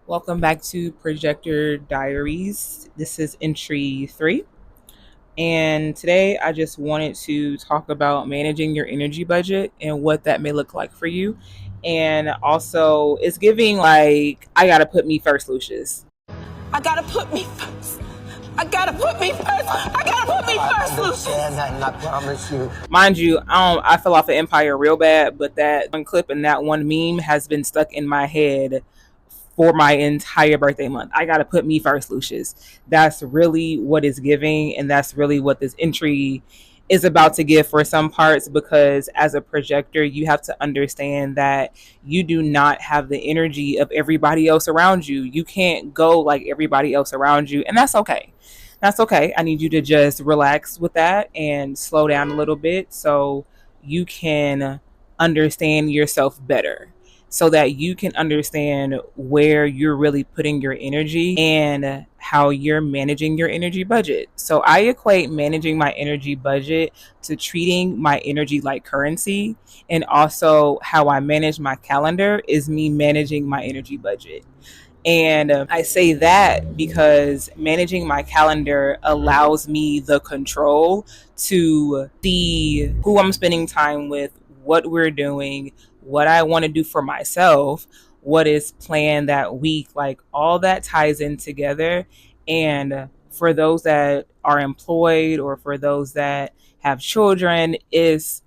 Welcome back to Projector Diaries. This is entry 3. And today I just wanted to talk about managing your energy budget and what that may look like for you. And also, it's giving like, I gotta put me first, Lucius. I gotta put me first. I gotta put me first. I gotta put me first, Lucius. That, and I promise you. Mind you, I fell off of Empire real bad, but that one clip and that one meme has been stuck in my head for my entire birthday month. I gotta put me first, Lucius. That's really what it's giving, and that's really what this entry is about to give for some parts, because as a projector, you have to understand that you do not have the energy of everybody else around you. You can't go like everybody else around you, and that's okay. That's okay. I need you to just relax with that and slow down a little bit so you can understand yourself better, so that you can understand where you're really putting your energy and how you're managing your energy budget. So I equate managing my energy budget to treating my energy like currency, and also how I manage my calendar is me managing my energy budget. And I say that because managing my calendar allows me the control to see who I'm spending time with, what we're doing, what I want to do for myself, what is planned that week. Like, all that ties in together. And for those that are employed or for those that have children, it's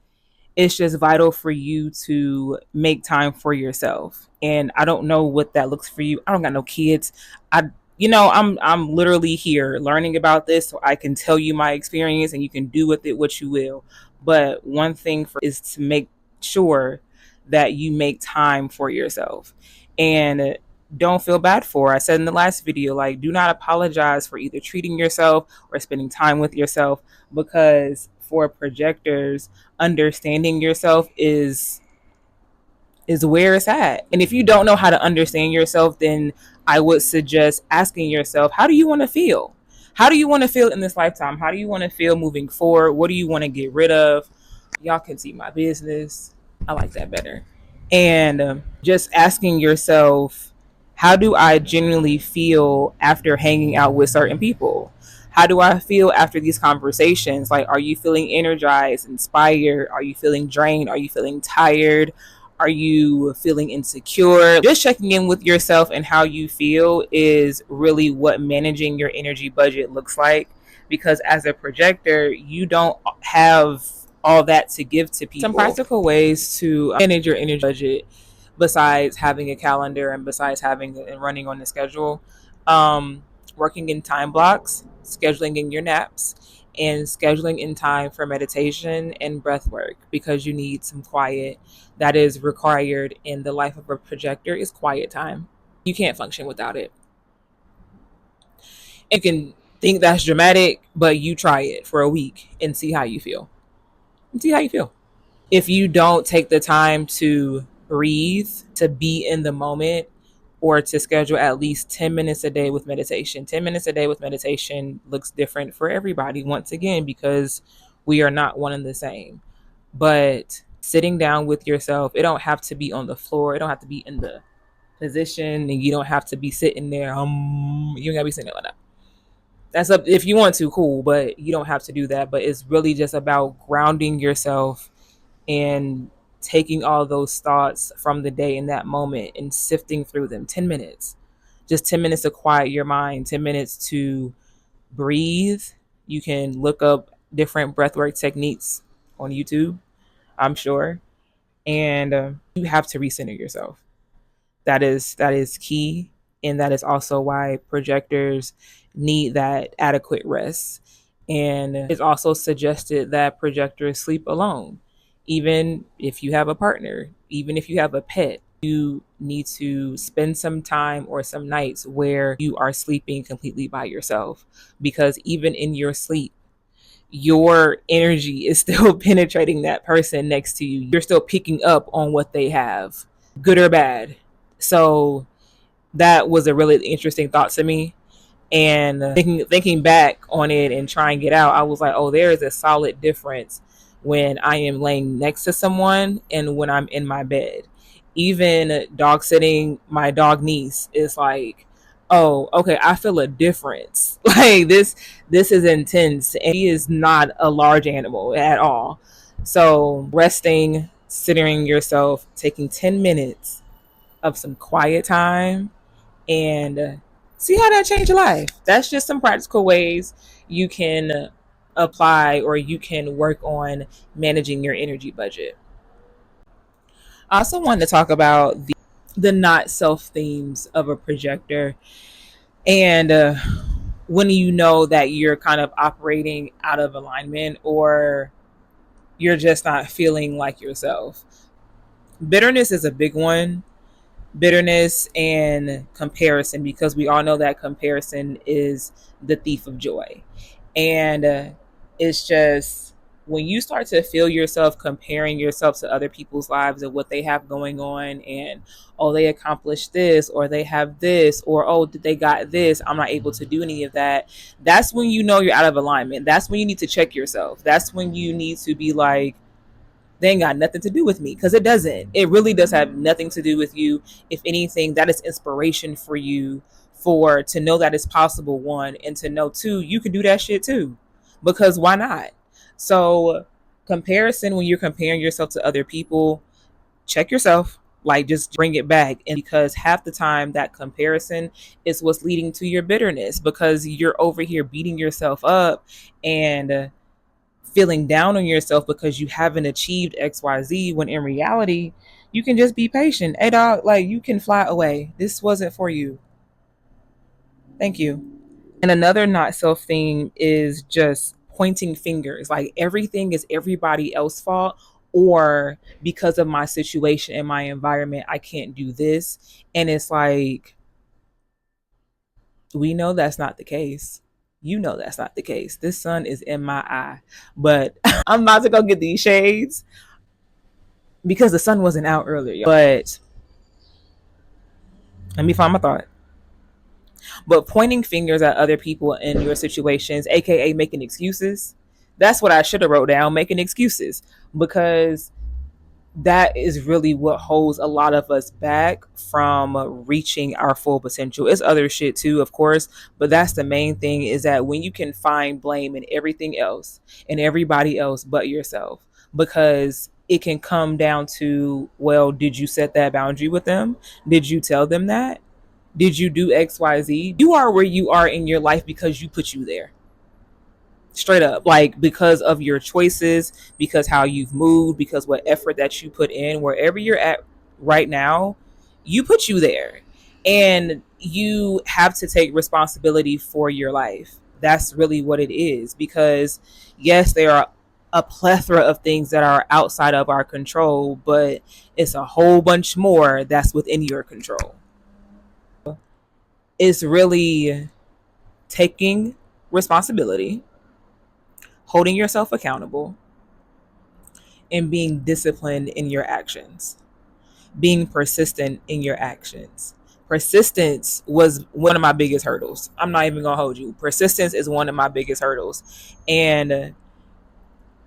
just vital for you to make time for yourself. And I don't know what that looks for you. I don't got no kids. I'm literally here learning about this so I can tell you my experience and you can do with it what you will. But one thing is to make sure that you make time for yourself. And don't feel bad for. I said in the last video, like, do not apologize for either treating yourself or spending time with yourself, because for projectors, understanding yourself is where it's at. And if you don't know how to understand yourself, then I would suggest asking yourself, how do you want to feel? How do you want to feel in this lifetime? How do you want to feel moving forward? What do you want to get rid of? Y'all can see my business. I like that better. And just asking yourself, how do I genuinely feel after hanging out with certain people? How do I feel after these conversations? Like, are you feeling energized, inspired? Are you feeling drained? Are you feeling tired? Are you feeling insecure? Just checking in with yourself and how you feel is really what managing your energy budget looks like. Because as a projector, you don't have all that to give to people. Some practical ways to manage your energy budget, besides having a calendar and besides having and running on the schedule, working in time blocks, scheduling in your naps, and scheduling in time for meditation and breath work, because you need some quiet. That is required in the life of a projector, is quiet time. You can't function without it. You can think that's dramatic, but you try it for a week and see how you feel. And see how you feel. If you don't take the time to breathe, to be in the moment, or to schedule at least 10 minutes a day with meditation. 10 minutes a day with meditation looks different for everybody, once again, because we are not one and the same. But sitting down with yourself, it don't have to be on the floor. It don't have to be in the position, and you don't have to be sitting there. You don't gotta be sitting there like that. That's up if you want to, cool, but you don't have to do that. But it's really just about grounding yourself and taking all those thoughts from the day in that moment and sifting through them. 10 minutes. Just 10 minutes to quiet your mind, 10 minutes to breathe. You can look up different breathwork techniques on YouTube, I'm sure. And you have to recenter yourself. That is key. And that is also why projectors need that adequate rest. And it's also suggested that projectors sleep alone. Even if you have a partner, even if you have a pet, you need to spend some time or some nights where you are sleeping completely by yourself. Because even in your sleep, your energy is still penetrating that person next to you. You're still picking up on what they have, good or bad. So that was a really interesting thought to me. And thinking back on it and trying it out, I was like, oh, there is a solid difference when I am laying next to someone and when I'm in my bed. Even dog sitting my dog niece is like, oh, okay, I feel a difference. Like this is intense. And he is not a large animal at all. So resting, centering yourself, taking 10 minutes of some quiet time, and see how that changed your life. That's just some practical ways you can apply, or you can work on managing your energy budget. I also wanted to talk about the not self themes of a projector, and when you know that you're kind of operating out of alignment, or you're just not feeling like yourself. Bitterness is a big one. Bitterness and comparison, because we all know that comparison is the thief of joy. And it's just when you start to feel yourself comparing yourself to other people's lives and what they have going on, and oh, they accomplished this, or they have this, or oh, they got this, I'm not able to do any of that. That's when you know you're out of alignment. That's when you need to check yourself. That's when you need to be like, they ain't got nothing to do with me, because it doesn't. It really does have nothing to do with you. If anything, that is inspiration for you, for to know that it's possible, one, and to know two, you can do that shit too, because why not? So comparison, when you're comparing yourself to other people, check yourself, like just bring it back. And because half the time that comparison is what's leading to your bitterness, because you're over here beating yourself up and feeling down on yourself because you haven't achieved XYZ, when in reality, you can just be patient. Hey dog, like, you can fly away. This wasn't for you. Thank you. And another not self thing is just pointing fingers. Like everything is everybody else's fault, or because of my situation and my environment, I can't do this. And it's like, we know that's not the case. You know that's not the case. This sun is in my eye. But I'm about to go get these shades because the sun wasn't out earlier. But let me find my thought. But pointing fingers at other people in your situations, aka making excuses, that's what I should have wrote down, making excuses. Because that is really what holds a lot of us back from reaching our full potential. It's other shit too, of course, but that's the main thing, is that when you can find blame in everything else and everybody else but yourself, because it can come down to, well, did you set that boundary with them? Did you tell them that? Did you do XYZ? You are where you are in your life because you put you there. Straight up, like, because of your choices, because how you've moved, because what effort that you put in, wherever you're at right now, you put you there, and you have to take responsibility for your life. That's really what it is. Because yes, there are a plethora of things that are outside of our control, but it's a whole bunch more that's within your control. It's really taking responsibility, holding yourself accountable, and being disciplined in your actions, being persistent in your actions. Persistence was one of my biggest hurdles. I'm not even gonna hold you. Persistence is one of my biggest hurdles. And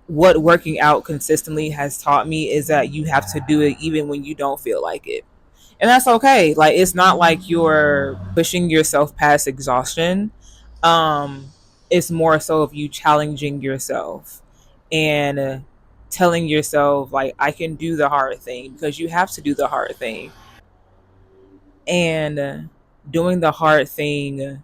what working out consistently has taught me is that you have to do it even when you don't feel like it. And that's okay. Like, it's not like you're pushing yourself past exhaustion. It's more so of you challenging yourself and telling yourself, like, I can do the hard thing, because you have to do the hard thing. And doing the hard thing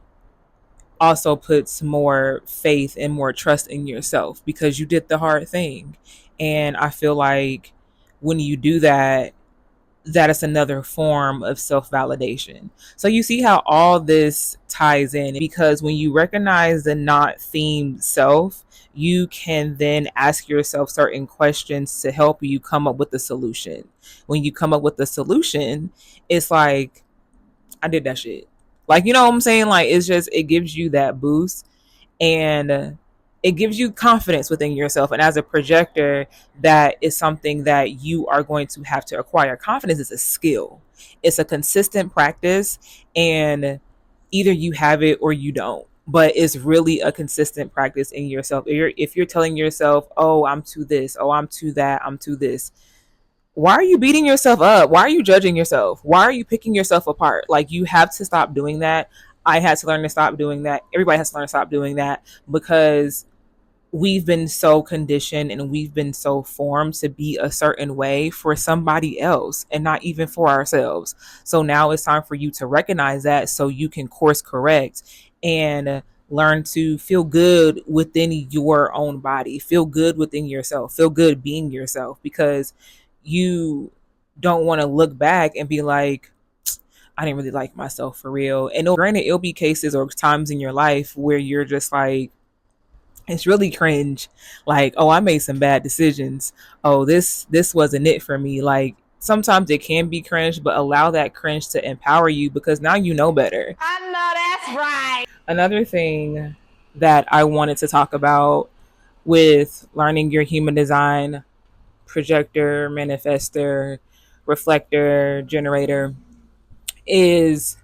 also puts more faith and more trust in yourself, because you did the hard thing. And I feel like when you do that, that is another form of self-validation. So you see how all this ties in, because when you recognize the not themed self, you can then ask yourself certain questions to help you come up with a solution. When you come up with a solution, it's like, I did that shit. Like, you know what I'm saying? Like, it's just, it gives you that boost, and it gives you confidence within yourself. And as a projector, that is something that you are going to have to acquire. Confidence is a skill. It's a consistent practice, and either you have it or you don't. But it's really a consistent practice in yourself. If you're telling yourself, oh, I'm to this, oh, I'm to that, I'm to this, why are you beating yourself up? Why are you judging yourself? Why are you picking yourself apart? Like, you have to stop doing that. I had to learn to stop doing that. Everybody has to learn to stop doing that, because we've been so conditioned and we've been so formed to be a certain way for somebody else and not even for ourselves. So now it's time for you to recognize that so you can course correct and learn to feel good within your own body, feel good within yourself, feel good being yourself, because you don't want to look back and be like, I didn't really like myself for real. And granted, it'll be cases or times in your life where you're just like, it's really cringe. Like, oh, I made some bad decisions. Oh, this wasn't it for me. Like, sometimes it can be cringe, but allow that cringe to empower you, because now you know better. I know that's right. Another thing that I wanted to talk about with learning your human design, projector, manifester, reflector, generator, is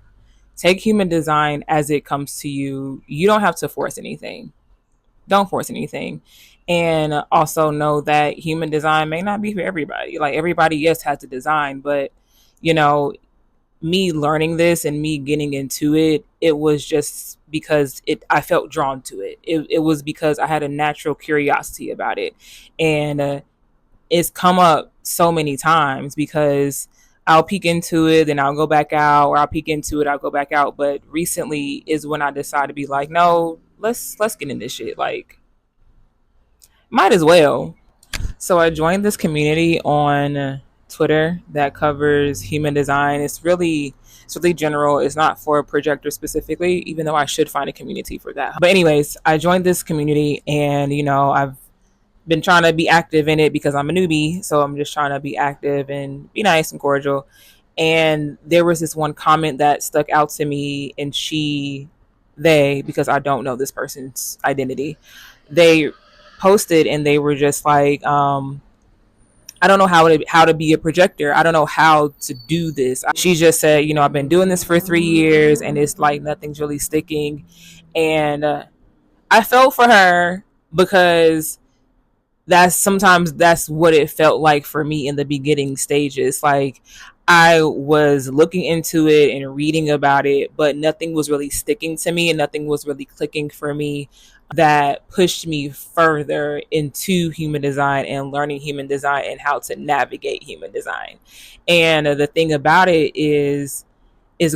take human design as it comes to you. You don't have to force anything. Don't force anything. And also know that human design may not be for everybody. Like, everybody, yes, has a design, but you know, me learning this and me getting into it, it was just because I felt drawn to it. It was because I had a natural curiosity about it. And it's come up so many times, because I'll peek into it and I'll go back out, or I'll peek into it, I'll go back out. But recently is when I decided to be like, no, let's get in this shit. Like, might as well. So I joined this community on Twitter that covers human design. It's really general. It's not for a projector specifically, even though I should find a community for that. But anyways, I joined this community, and I've been trying to be active in it because I'm a newbie. So I'm just trying to be active and be nice and cordial. And there was this one comment that stuck out to me, and they, because I don't know this person's identity, they posted and they were just like, I don't know how to be a projector. I don't know how to do this. She just said, I've been doing this for 3 years and it's like nothing's really sticking. And I felt for her, because that's what it felt like for me in the beginning stages. Like, I was looking into it and reading about it, but nothing was really sticking to me and nothing was really clicking for me that pushed me further into human design and learning human design and how to navigate human design. And the thing about it is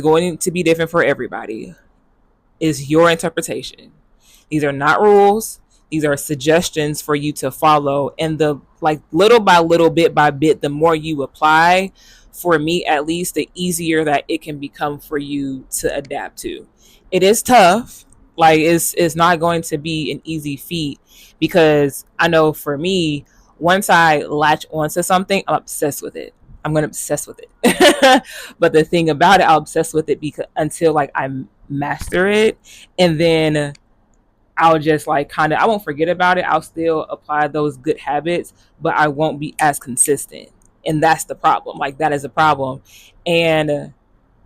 going to be different for everybody. Is your interpretation. These are not rules. These are suggestions for you to follow. And the like little by little, bit by bit, the more you apply, for me at least, the easier that it can become for you to adapt to. It is tough. Like, it's not going to be an easy feat, because I know for me, once I latch onto something, I'm obsessed with it. I'm gonna obsess with it. But the thing about it, I'll obsess with it because until like I master it, and then I'll just like I won't forget about it. I'll still apply those good habits, but I won't be as consistent. And that's the problem. Like, that is a problem. And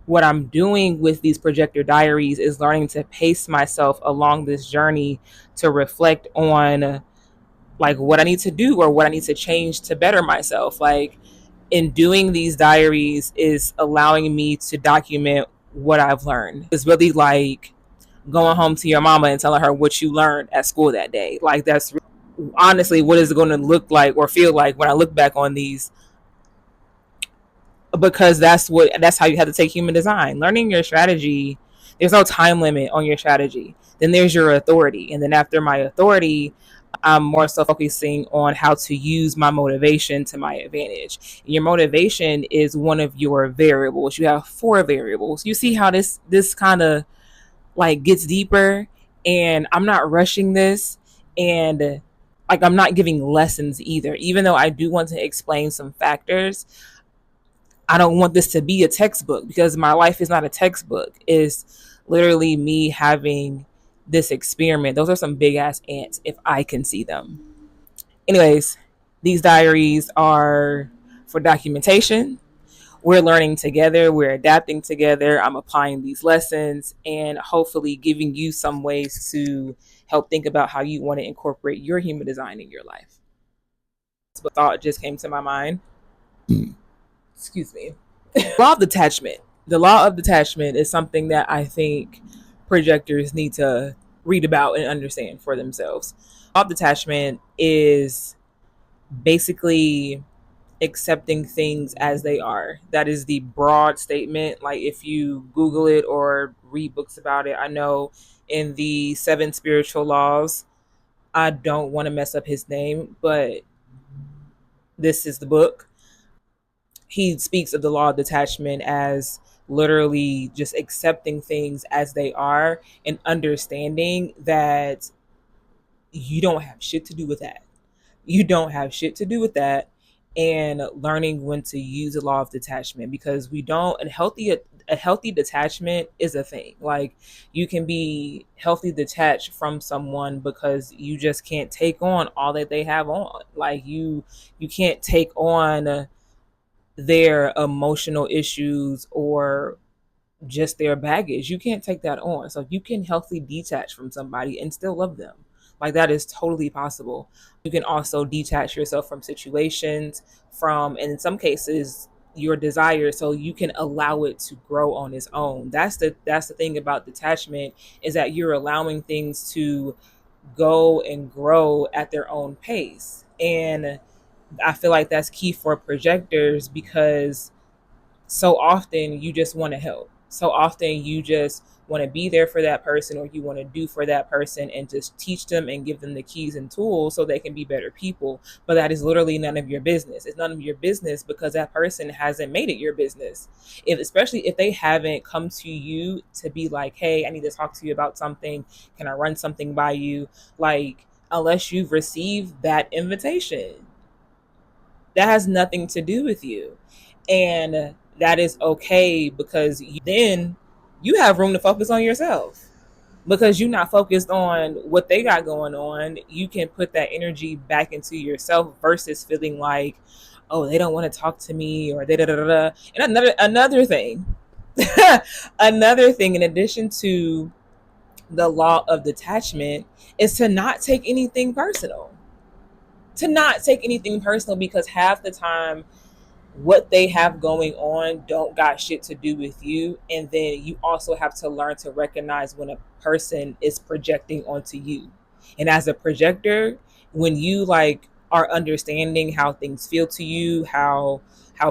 what I'm doing with these projector diaries is learning to pace myself along this journey to reflect on like what I need to do or what I need to change to better myself. Like, in doing these diaries is allowing me to document what I've learned. It's really like going home to your mama and telling her what you learned at school that day. Like, that's honestly what is it going to look like or feel like when I look back on these, because that's how you have to take human design. Learning your strategy, there's no time limit on your strategy. Then there's your authority, and then after my authority, I'm more so focusing on how to use my motivation to my advantage. Your motivation is one of your variables. You have 4 variables. You see how this kind of like gets deeper, and I'm not rushing this, and like I'm not giving lessons either. Even though I do want to explain some factors, I don't want this to be a textbook, because my life is not a textbook. It's literally me having this experiment. Those are some big ass ants if I can see them. Anyways, these diaries are for documentation. We're learning together, we're adapting together. I'm applying these lessons and hopefully giving you some ways to help think about how you want to incorporate your human design in your life. But thought just came to my mind. Excuse me. Law of detachment. The law of detachment is something that I think projectors need to read about and understand for themselves. Law of detachment is basically accepting things as they are. That is the broad statement. Like if you Google it or read books about it, I know in the seven spiritual laws, I don't want to mess up his name, but this is the book. He speaks of the law of detachment as literally just accepting things as they are and understanding that you don't have shit to do with that. You don't have shit to do with that, and learning when to use the law of detachment, because we don't a healthy detachment is a thing. Like you can be healthy detached from someone because you just can't take on all that they have on. Like you can't take on their emotional issues or just their baggage. You can't take that on. So you can healthily detach from somebody and still love them. Like that is totally possible. You can also detach yourself from situations, from, and in some cases, your desire, so you can allow it to grow on its own. That's the thing about detachment, is that you're allowing things to go and grow at their own pace. And I feel like that's key for projectors, because so often you just want to help. So often you just want to be there for that person, or you want to do for that person and just teach them and give them the keys and tools so they can be better people. But that is literally none of your business. It's none of your business because that person hasn't made it your business. If, especially if they haven't come to you to be like, hey, I need to talk to you about something. Can I run something by you? Like, unless you've received that invitation, that has nothing to do with you. And that is okay, because then you have room to focus on yourself, because you're not focused on what they got going on. You can put that energy back into yourself versus feeling like, oh, they don't want to talk to me, or da da da da. And another thing, another thing, in addition to the law of detachment, is to not take anything personal. To not take anything personal, because half the time what they have going on don't got shit to do with you. And then you also have to learn to recognize when a person is projecting onto you. And as a projector, when you like are understanding how things feel to you, how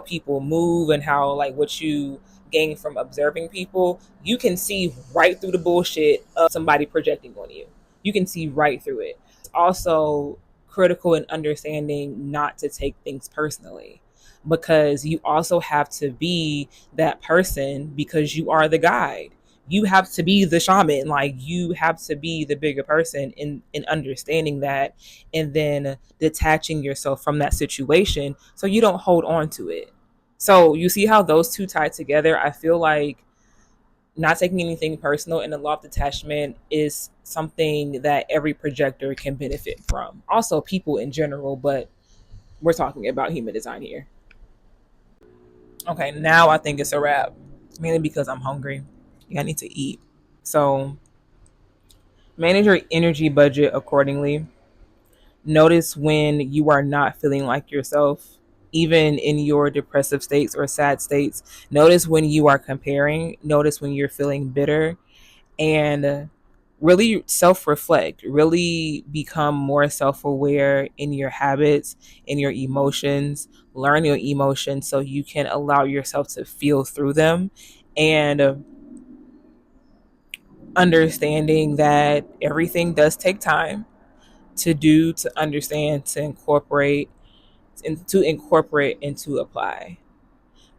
people move, and how like what you gain from observing people, you can see right through the bullshit of somebody projecting on you. You can see right through it. It's also critical in understanding not to take things personally, because you also have to be that person, because you are the guide. You have to be the shaman. Like you have to be the bigger person in understanding that, and then detaching yourself from that situation so you don't hold on to it. So you see how those two tie together. I feel like not taking anything personal and the law of detachment is something that every projector can benefit from. Also people in general, but we're talking about human design here. Okay, now I think it's a wrap. Mainly because I'm hungry. I need to eat. So manage your energy budget accordingly. Notice when you are not feeling like yourself, even in your depressive states or sad states. Notice when you are comparing. Notice when you're feeling bitter, and really self reflect. Really become more self aware in your habits, in your emotions. Learn your emotions so you can allow yourself to feel through them, and understanding that everything does take time to do, to understand, to incorporate, and to apply.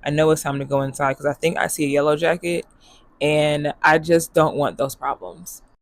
I know it's time to go inside because I think I see a yellow jacket, and I just don't want those problems.